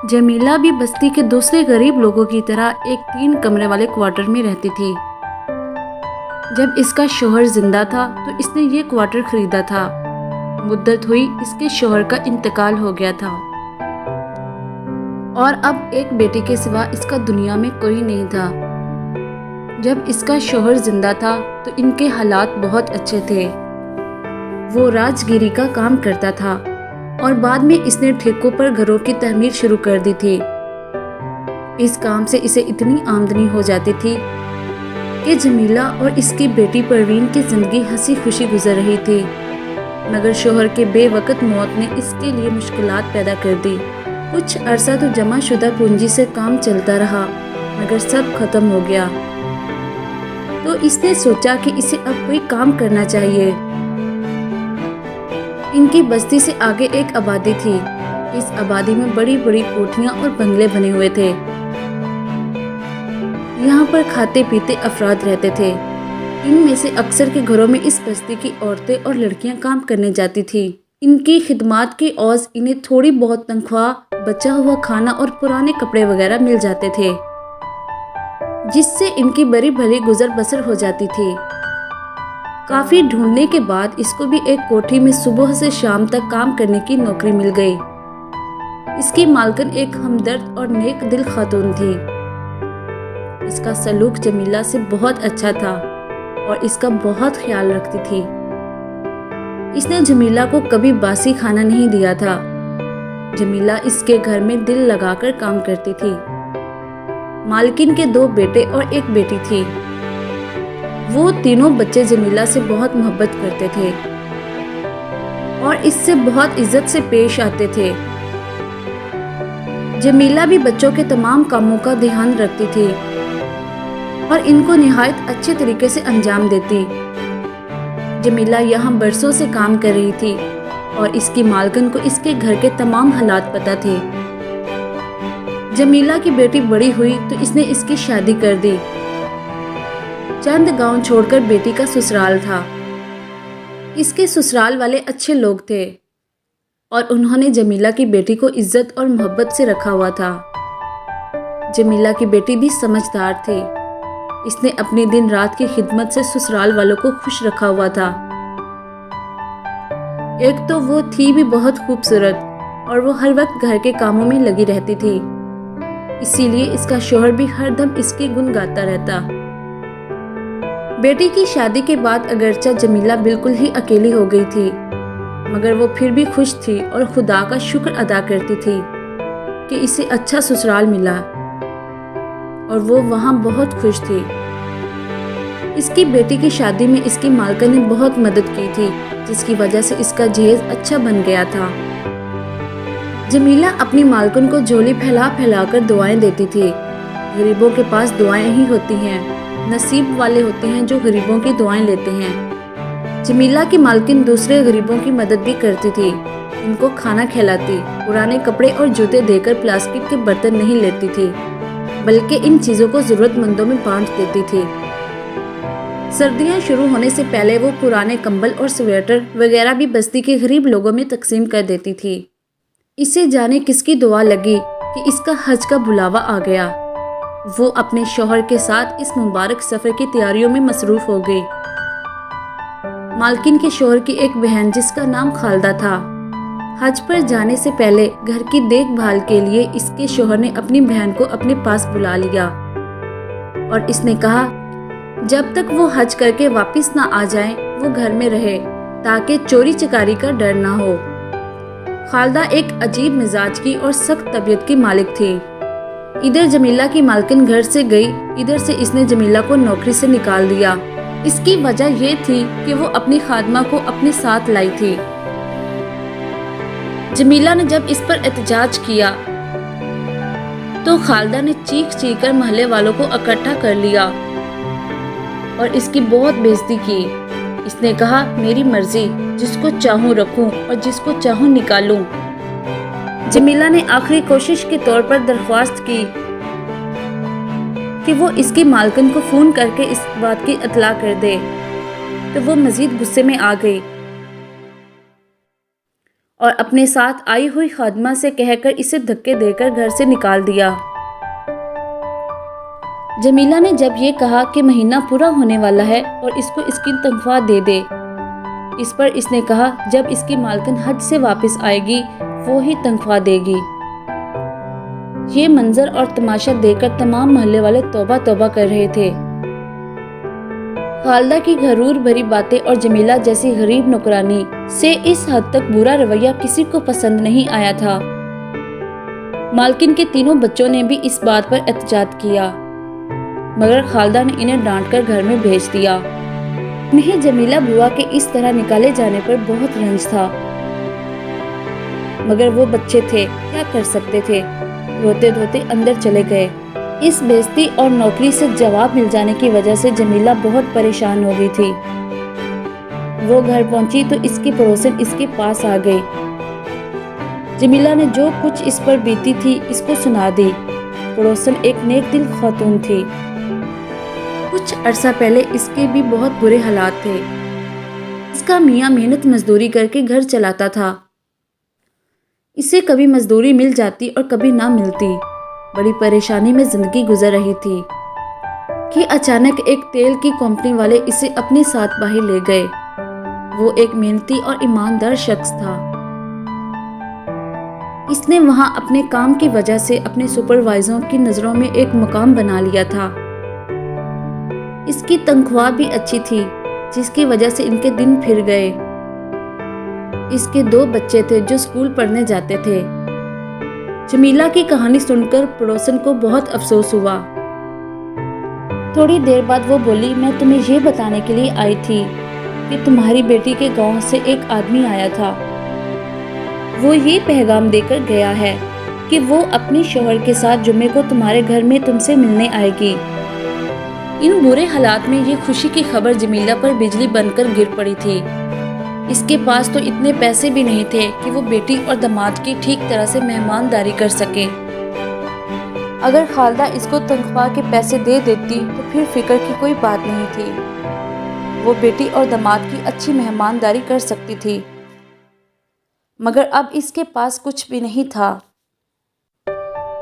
جمیلہ بھی بستی کے دوسرے غریب لوگوں کی طرح ایک 3 کمرے والے کوارٹر میں رہتی تھی۔ جب اس کا شوہر زندہ تھا تو اس نے یہ کوارٹر خریدا تھا۔ مدت ہوئی اس کے شوہر کا انتقال ہو گیا تھا اور اب ایک بیٹی کے سوا اس کا دنیا میں کوئی نہیں تھا۔ جب اس کا شوہر زندہ تھا تو ان کے حالات بہت اچھے تھے۔ وہ راجگیری کا کام کرتا تھا اور بعد میں اس نے ٹھیکوں پر گھروں کی تعمیر شروع کر دی تھی۔ اس کام سے اسے اتنی آمدنی ہو جاتی تھی کہ جمیلہ اور اس کی بیٹی پروین کی زندگی ہنسی خوشی گزر رہی تھی، مگر شوہر کے بے وقت موت نے اس کے لیے مشکلات پیدا کر دی۔ کچھ عرصہ تو جمع شدہ پونجی سے کام چلتا رہا، مگر سب ختم ہو گیا۔ تو اس نے سوچا کہ اسے اب کوئی کام کرنا چاہیے۔ ان کی بستی سے آگے ایک آبادی تھی۔ اس آبادی میں بڑی بڑی کوٹھیاں اور بنگلے بنے ہوئے تھے۔ یہاں پر کھاتے پیتے افراد رہتے تھے۔ ان میں سے اکثر کے گھروں میں اس بستی کی عورتیں اور لڑکیاں کام کرنے جاتی تھی۔ ان کی خدمات کے عوض انہیں تھوڑی بہت تنخواہ، بچا ہوا کھانا اور پرانے کپڑے وغیرہ مل جاتے تھے، جس سے ان کی بڑی بھلی گزر بسر ہو جاتی تھی۔ کافی ڈھونڈنے کے بعد اس کو بھی ایک کوٹھی میں صبح سے شام تک کام کرنے کی نوکری مل گئی۔ اس کی مالکن ایک ہمدرد اور نیک دل خاتون تھی۔ اس کا سلوک جمیلہ سے بہت اچھا تھا اور اس کا بہت خیال رکھتی تھی۔ اس نے جمیلہ کو کبھی باسی کھانا نہیں دیا تھا۔ جمیلہ اس کے گھر میں دل لگا کر کام کرتی تھی۔ مالکن کے 2 بیٹے اور 1 بیٹی تھی۔ وہ تینوں بچے جمیلہ سے بہت محبت کرتے تھے اور اس سے بہت عزت سے پیش آتے تھے۔ جمیلہ بھی بچوں کے تمام کاموں کا دھیان رکھتی تھی اور ان کو نہایت اچھے طریقے سے انجام دیتی۔ جمیلہ یہاں برسوں سے کام کر رہی تھی اور اس کی مالکن کو اس کے گھر کے تمام حالات پتہ تھے۔ جمیلہ کی بیٹی بڑی ہوئی تو اس نے اس کی شادی کر دی۔ چند گاؤں چھوڑ کر بیٹی کا سسرال تھا۔ اس کے سسرال والے اچھے لوگ تھے اور انہوں نے جمیلہ کی بیٹی کو عزت اور محبت سے رکھا ہوا تھا۔ جمیلہ کی بیٹی بھی سمجھدار تھی۔ اس نے اپنی دن رات کی خدمت سے سسرال والوں کو خوش رکھا ہوا تھا۔ ایک تو وہ تھی بھی بہت خوبصورت اور وہ ہر وقت گھر کے کاموں میں لگی رہتی تھی، اسی لیے اس کا شوہر بھی ہر دم اس کی گن گاتا رہتا۔ بیٹی کی شادی کے بعد اگرچہ جمیلہ بالکل ہی اکیلی ہو گئی تھی، مگر وہ پھر بھی خوش تھی اور خدا کا شکر ادا کرتی تھی کہ اسے اچھا سسرال ملا اور وہ وہاں بہت خوش تھی۔ اس کی بیٹی کی شادی میں اس کی مالکن نے بہت مدد کی تھی، جس کی وجہ سے اس کا جہیز اچھا بن گیا تھا۔ جمیلہ اپنی مالکن کو جھولی پھیلا پھیلا کر دعائیں دیتی تھی۔ غریبوں کے پاس دعائیں ہی ہوتی ہیں، نصیب والے ہوتے ہیں جو غریبوں کی دعائیں لیتے ہیں۔ جمیلہ کی مالکن دوسرے غریبوں کی مدد بھی کرتی تھی، ان کو کھانا کھلاتی، پرانے کپڑے اور جوتے دے کر پلاسٹک کے برتن نہیں لیتی تھی، بلکہ ان چیزوں کو ضرورت مندوں میں بانٹ دیتی تھی۔ سردیاں شروع ہونے سے پہلے وہ پرانے کمبل اور سویٹر وغیرہ بھی بستی کے غریب لوگوں میں تقسیم کر دیتی تھی۔ اسے جانے کس کی دعا لگی کہ اس کا حج کا بلاوا آ گیا۔ وہ اپنے شوہر کے ساتھ اس مبارک سفر کی تیاریوں میں مصروف ہو گئی۔ مالکن کے شوہر کی ایک بہن جس کا نام خالدہ تھا، حج پر جانے سے پہلے گھر کی دیکھ بھال کے لیے اس کے شوہر نے اپنی بہن کو اپنے پاس بلا لیا اور اس نے کہا جب تک وہ حج کر کے واپس نہ آ جائیں وہ گھر میں رہے تاکہ چوری چکاری کا ڈر نہ ہو۔ خالدہ ایک عجیب مزاج کی اور سخت طبیعت کی مالک تھی۔ ادھر جمیلہ کی مالکن گھر سے گئی، ادھر سے اس نے جمیلہ کو نوکری سے نکال دیا۔ اس کی وجہ یہ تھی کہ وہ اپنی خادمہ کو اپنے ساتھ لائی تھی۔ جمیلہ نے جب اس پر احتجاج کیا تو خالدہ نے چیخ چیخ کر محلے والوں کو اکٹھا کر لیا اور اس کی بہت بےعزتی کی۔ اس نے کہا میری مرضی، جس کو چاہوں رکھوں اور جس کو چاہوں نکالوں۔ جمیلہ نے آخری کوشش کے طور پر درخواست کی کہ وہ اس کی مالکن کو فون کر کے اس بات کی اطلاع کر دے، تو وہ مزید غصے میں آ گئی اور اپنے ساتھ آئی ہوئی خادمہ سے کہہ کر اسے دھکے دے کر گھر سے نکال دیا۔ جمیلہ نے جب یہ کہا کہ مہینہ پورا ہونے والا ہے اور اس کو اس کی تنخواہ دے دے، اس پر اس نے کہا جب اس کی مالکن حج سے واپس آئے گی وہ ہی تنخواہ دے گی۔ یہ منظر اور تماشا دیکھ کر تمام محلے والے توبہ توبہ کر رہے تھے۔ خالدہ کی غرور بھری باتیں اور جمیلہ جیسی غریب نوکرانی سے اس حد تک برا رویہ کسی کو پسند نہیں آیا تھا۔ مالکن کے تینوں بچوں نے بھی اس بات پر احتجاج کیا، مگر خالدہ نے انہیں ڈانٹ کر گھر میں بھیج دیا۔ انہیں جمیلہ بوا کے اس طرح نکالے جانے پر بہت رنج تھا، مگر وہ بچے تھے، کیا کر سکتے تھے؟ روتے دھوتے اندر چلے گئے۔ اس بےعزتی اور نوکری سے جواب مل جانے کی وجہ سے جمیلہ بہت پریشان ہو گئی تھی۔ وہ گھر پہنچی تو اس کی پڑوسن اس کے پاس آ گئی۔ جمیلہ نے جو کچھ اس پر بیتی تھی اس کو سنا دی۔ پڑوسن ایک نیک دل خاتون تھی۔ کچھ عرصہ پہلے اس کے بھی بہت برے حالات تھے۔ اس کا میاں محنت مزدوری کر کے گھر چلاتا تھا۔ اسے کبھی مزدوری مل جاتی اور کبھی نہ ملتی۔ بڑی پریشانی میں زندگی گزر رہی تھی کہ اچانک ایک تیل کی کمپنی والے اسے اپنے ساتھ باہر لے گئے۔ وہ ایک محنتی اور ایماندار شخص تھا۔ اس نے وہاں اپنے کام کی وجہ سے اپنے سپروائزروں کی نظروں میں ایک مقام بنا لیا تھا۔ اس کی تنخواہ بھی اچھی تھی، جس کی وجہ سے ان کے دن پھر گئے۔ اس کے 2 بچے تھے جو اسکول پڑھنے جاتے تھے۔ جمیلہ کی کہانی سن کر پڑوسن کو بہت افسوس ہوا۔ تھوڑی دیر بعد وہ بولی، میں تمہیں یہ بتانے کے لیے آئی تھی کہ تمہاری بیٹی کے گاؤں سے ایک آدمی آیا تھا۔ وہ یہ پیغام دے کر گیا ہے کہ وہ اپنے شوہر کے ساتھ جمعے کو تمہارے گھر میں تم سے ملنے آئے گی۔ ان برے حالات میں یہ خوشی کی خبر جمیلہ پر بجلی بن کر گر پڑی تھی۔ اس کے پاس تو اتنے پیسے بھی نہیں تھے کہ وہ بیٹی اور داماد کی ٹھیک طرح سے مہمانداری کر سکے۔ اگر خالدہ اس کو تنخواہ کے پیسے دے دیتی تو پھر فکر کی کوئی بات نہیں تھی۔ وہ بیٹی اور داماد کی اچھی مہمانداری کر سکتی تھی، مگر اب اس کے پاس کچھ بھی نہیں تھا۔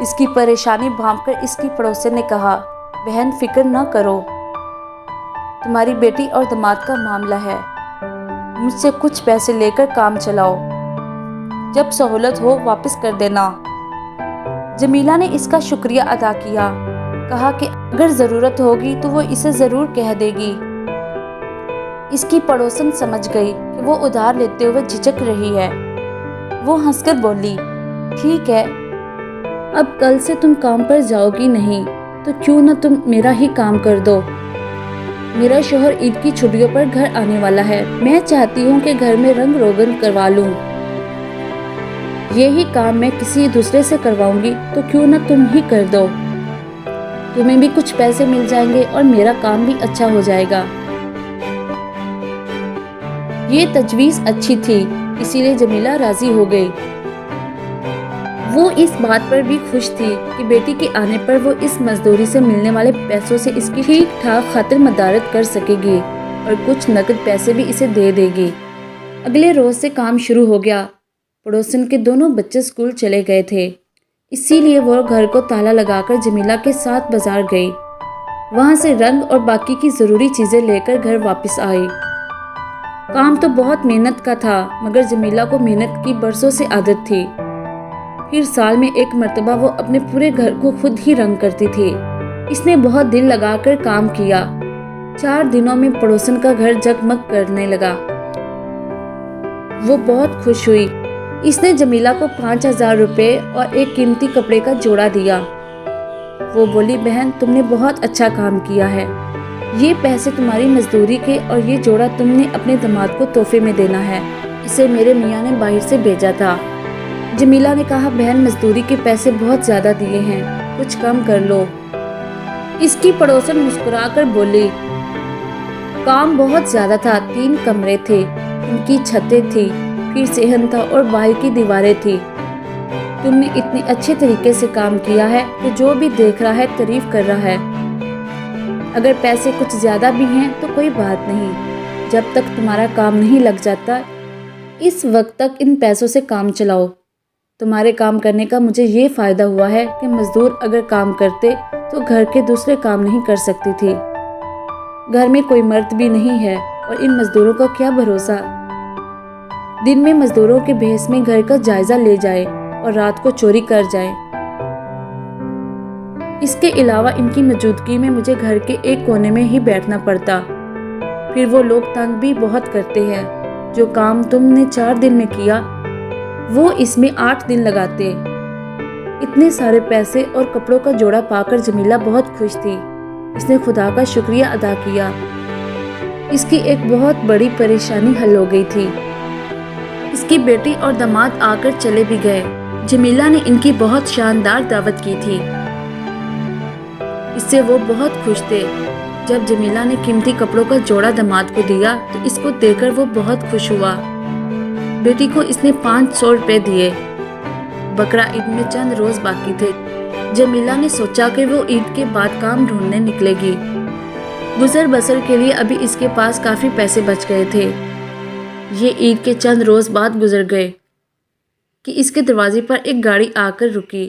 اس کی پریشانی بھانپ کر اس کی پڑوسن نے کہا، بہن فکر نہ کرو، تمہاری بیٹی اور داماد کا معاملہ ہے، مجھ سے کچھ پیسے لے کر کام چلاؤ، جب سہولت ہو واپس کر دینا۔ جمیلہ نے اس کا شکریہ ادا کیا، کہا کہ اگر ضرورت ہوگی تو وہ اسے ضرور کہہ دے گی۔ اس کی پڑوسن سمجھ گئی کہ وہ ادھار لیتے ہوئے جھجک رہی ہے۔ وہ ہنس کر بولی، ٹھیک ہے، اب کل سے تم کام پر جاؤ گی نہیں تو کیوں نہ تم میرا ہی کام کر دو۔ میرا شوہر عید کی چھٹیوں پر گھر آنے والا ہے، میں چاہتی ہوں کہ گھر میں رنگ روگن کروا لوں۔ یہی کام میں کسی دوسرے سے کرواؤں گی تو کیوں نہ تم ہی کر دو۔ تمہیں بھی کچھ پیسے مل جائیں گے اور میرا کام بھی اچھا ہو جائے گا۔ یہ تجویز اچھی تھی، اسی لیے جمیلہ راضی ہو گئی۔ وہ اس بات پر بھی خوش تھی کہ بیٹی کے آنے پر وہ اس مزدوری سے ملنے والے پیسوں سے اس کی ٹھیک ٹھاک خاطر مدارت کر سکے گی اور کچھ نقد پیسے بھی اسے دے دے گی۔ اگلے روز سے کام شروع ہو گیا۔ پڑوسن کے دونوں بچے اسکول چلے گئے تھے، اسی لیے وہ گھر کو تالا لگا کر جمیلہ کے ساتھ بازار گئی۔ وہاں سے رنگ اور باقی کی ضروری چیزیں لے کر گھر واپس آئی۔ کام تو بہت محنت کا تھا، مگر جمیلہ کو محنت کی برسوں سے عادت تھی۔ پھر سال میں ایک مرتبہ وہ اپنے پورے گھر کو خود ہی رنگ کرتی تھی۔ اس نے بہت دل لگا کر کام کیا۔ 4 دنوں میں پڑوسن کا گھر جگمگ کرنے لگا۔ وہ بہت خوش ہوئی۔ اس نے جمیلہ کو 5000 روپے اور ایک قیمتی کپڑے کا جوڑا دیا۔ وہ بولی، بہن تم نے بہت اچھا کام کیا ہے، یہ پیسے تمہاری مزدوری کے اور یہ جوڑا تم نے اپنے داماد کو تحفے میں دینا ہے، اسے میرے میاں نے باہر سے بھیجا تھا۔ جمیلہ نے کہا، بہن مزدوری کے پیسے بہت زیادہ دیے ہیں، کچھ کم کر لو۔ اس کی پڑوسن مسکرا کر بولی، کام بہت زیادہ تھا، 3 کمرے تھے، ان کی چھتیں تھی، پھر صحن تھا اور باہر کی دیواریں تھی۔ تم نے اتنے اچھے طریقے سے کام کیا ہے کہ جو بھی دیکھ رہا ہے تعریف کر رہا ہے۔ اگر پیسے کچھ زیادہ بھی ہیں تو کوئی بات نہیں، جب تک تمہارا کام نہیں لگ جاتا اس وقت تک ان پیسوں سے کام چلاؤ۔ تمہارے کام کرنے کا مجھے یہ فائدہ ہوا ہے کہ مزدور اگر کام کرتے تو گھر کے دوسرے کام نہیں کر سکتی تھی۔ گھر میں کوئی مرد بھی نہیں ہے اور ان مزدوروں کا کیا بھروسہ۔ دن میں مزدوروں کے بھیس میں گھر کا جائزہ لے جائے اور رات کو چوری کر جائیں۔ اس کے علاوہ ان کی موجودگی میں مجھے گھر کے ایک کونے میں ہی بیٹھنا پڑتا۔ پھر وہ لوگ تنگ بھی بہت کرتے ہیں۔ جو کام تم نے 4 دن میں کیا وہ اس میں 8 دن لگاتے۔ اتنے سارے پیسے اور کپڑوں کا جوڑا پا کر جمیلہ بہت خوش تھی۔ اس نے خدا کا شکریہ ادا کیا۔ اس کی ایک بہت بڑی پریشانی حل ہو گئی تھی۔ اس کی بیٹی اور داماد آ کر چلے بھی گئے۔ جمیلہ نے ان کی بہت شاندار دعوت کی تھی۔ اس سے وہ بہت خوش تھے۔ جب جمیلہ نے قیمتی کپڑوں کا جوڑا داماد کو دیا تو اس کو دے کر وہ بہت خوش ہوا۔ بیٹی کو اس نے 500 روپے دیے۔ بقرہ عید میں چند روز باقی تھے۔ جمیلہ نے سوچا کہ وہ عید کے بعد کام ڈھونڈنے نکلے گی۔ گزر بسر کے لیے ابھی اس کے پاس کافی پیسے بچ گئے تھے۔ یہ عید کے چند روز بعد گزر گئے کہ اس کے دروازے پر ایک گاڑی آ کر رکی۔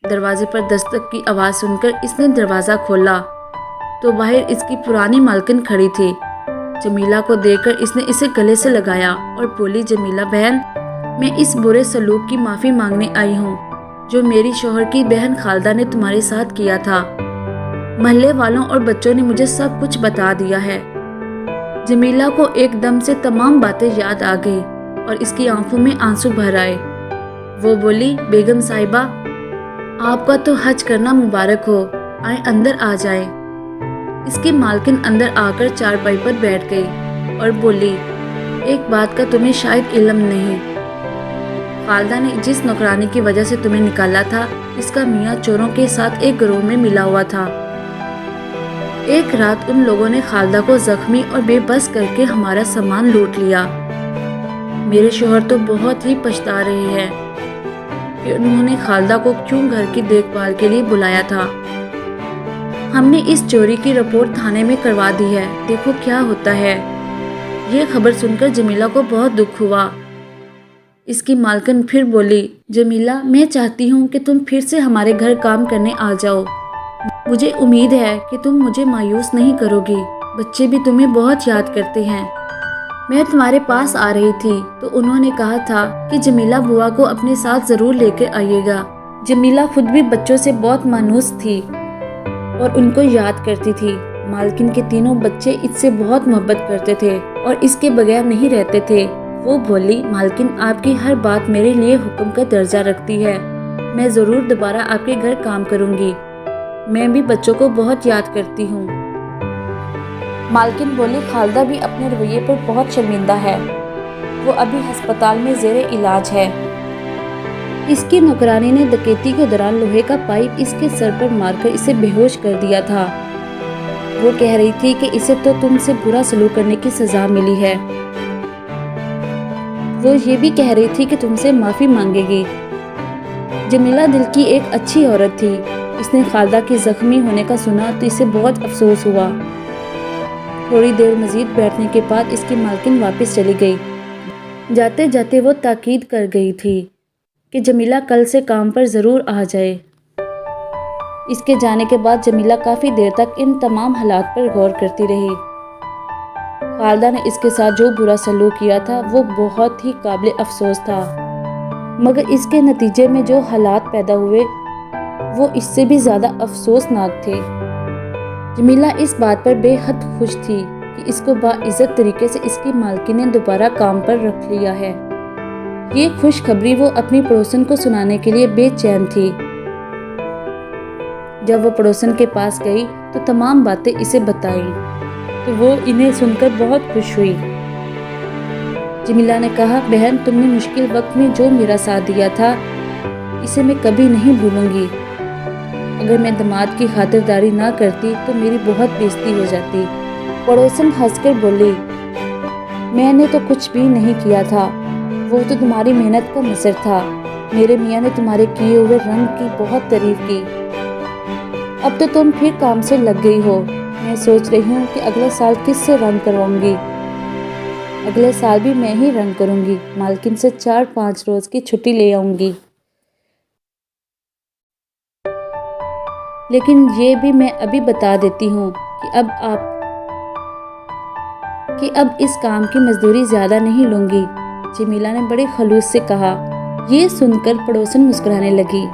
دروازے پر دستک کی آواز سن کر اس نے دروازہ کھولا تو باہر اس کی پرانی مالکن کھڑی تھی۔ جمیلہ کو دیکھ کر اس نے اسے گلے سے لگایا اور بولی، جمیلہ بہن، میں اس برے سلوک کی معافی مانگنے آئی ہوں جو میری شوہر کی بہن خالدہ نے تمہارے ساتھ کیا تھا۔ محلے والوں اور بچوں نے مجھے سب کچھ بتا دیا ہے۔ جمیلہ کو ایک دم سے تمام باتیں یاد آ گئی اور اس کی آنکھوں میں آنسو بھر آئے۔ وہ بولی، بیگم صاحبہ، آپ کا تو حج کرنا مبارک ہو، آئیں اندر آ جائیں۔ اس کی مالکن اندر آ کر چارپائی پر بیٹھ گئی اور بولی، ایک بات کا تمہیں شاید علم نہیں۔ خالدہ نے جس نوکرانی کی وجہ سے تمہیں نکالا تھا اس کا میاں چوروں کے ساتھ ایک گروہ میں ملا ہوا تھا۔ ایک رات ان لوگوں نے خالدہ کو زخمی اور بے بس کر کے ہمارا سامان لوٹ لیا۔ میرے شوہر تو بہت ہی پچھتا رہے ہیں کہ انہوں نے خالدہ کو کیوں گھر کی دیکھ بھال کے لیے بلایا تھا۔ ہم نے اس چوری کی رپورٹ تھانے میں کروا دی ہے، دیکھو کیا ہوتا ہے۔ یہ خبر سن کر جمیلہ کو بہت دکھ ہوا۔ اس کی مالکن پھر بولی، جمیلہ، میں چاہتی ہوں کہ تم پھر سے ہمارے گھر کام کرنے آ جاؤ۔ مجھے امید ہے کہ تم مجھے مایوس نہیں کرو گی، بچے بھی تمہیں بہت یاد کرتے ہیں۔ میں تمہارے پاس آ رہی تھی تو انہوں نے کہا تھا کہ جمیلہ بوا کو اپنے ساتھ ضرور لے کے آئیے گا۔ جمیلہ خود بھی بچوں سے بہت مانوس تھی اور ان کو یاد کرتی تھی۔ مالکن کے تینوں بچے اس سے بہت محبت کرتے تھے اور اس کے بغیر نہیں رہتے تھے۔ وہ بولی، مالکن، آپ کی ہر بات میرے لیے حکم کا درجہ رکھتی ہے۔ میں ضرور دوبارہ آپ کے گھر کام کروں گی۔ میں بھی بچوں کو بہت یاد کرتی ہوں۔ مالکن بولی، خالدہ بھی اپنے رویے پر بہت شرمندہ ہے۔ وہ ابھی ہسپتال میں زیر علاج ہے۔ اس کی نوکرانی نے ڈکیتی کے دوران لوہے کا پائپ اس کے سر پر مار کر اسے بے ہوش کر دیا تھا۔ وہ کہہ رہی تھی کہ اسے تو تم سے برا سلوک کرنے کی سزا ملی ہے۔ وہ یہ بھی کہہ رہی تھی کہ تم سے معافی مانگے گی۔ جمیلہ دل کی ایک اچھی عورت تھی۔ اس نے خالدہ کے زخمی ہونے کا سنا تو اسے بہت افسوس ہوا۔ تھوڑی دیر مزید بیٹھنے کے بعد اس کی مالکن واپس چلی گئی۔ جاتے جاتے وہ تاکید کر گئی تھی کہ جمیلہ کل سے کام پر ضرور آ جائے۔ اس کے جانے کے بعد جمیلہ کافی دیر تک ان تمام حالات پر غور کرتی رہی۔ خالدہ نے اس کے ساتھ جو برا سلوک کیا تھا وہ بہت ہی قابل افسوس تھا، مگر اس کے نتیجے میں جو حالات پیدا ہوئے وہ اس سے بھی زیادہ افسوسناک تھے۔ جمیلہ اس بات پر بے حد خوش تھی کہ اس کو باعزت طریقے سے اس کی مالکن نے دوبارہ کام پر رکھ لیا ہے۔ یہ خوشخبری وہ اپنی پڑوسن کو سنانے کے لیے بے چین تھی۔ جب وہ پڑوسن کے پاس گئی تو تمام باتیں اسے بتائیں تو وہ انہیں سن کر بہت خوش ہوئی۔ جمیلہ نے کہا، بہن، تم نے مشکل وقت میں جو میرا ساتھ دیا تھا اسے میں کبھی نہیں بھولوں گی۔ اگر میں داماد کی خاطرداری نہ کرتی تو میری بہت بےزتی ہو جاتی۔ پڑوسن ہنس کر بولی، میں نے تو کچھ بھی نہیں کیا تھا، وہ تو تمہاری محنت کا مظہر تھا۔ میرے میاں نے تمہارے کیے ہوئے رنگ کی بہت تعریف کی۔ اب تو تم پھر کام سے لگ گئی ہو۔ میں سوچ رہی ہوں کہ اگلا سال کس سے رنگ کرواؤں گی۔ اگلے سال بھی میں ہی رنگ کروں گی، مالکن سے 4-5 روز کی چھٹی لے آؤں گی۔ لیکن یہ بھی میں ابھی بتا دیتی ہوں کہ اب اس کام کی مزدوری زیادہ نہیں لوں گی، جمیلہ نے بڑے خلوص سے کہا۔ یہ سن کر پڑوسن مسکرانے لگی۔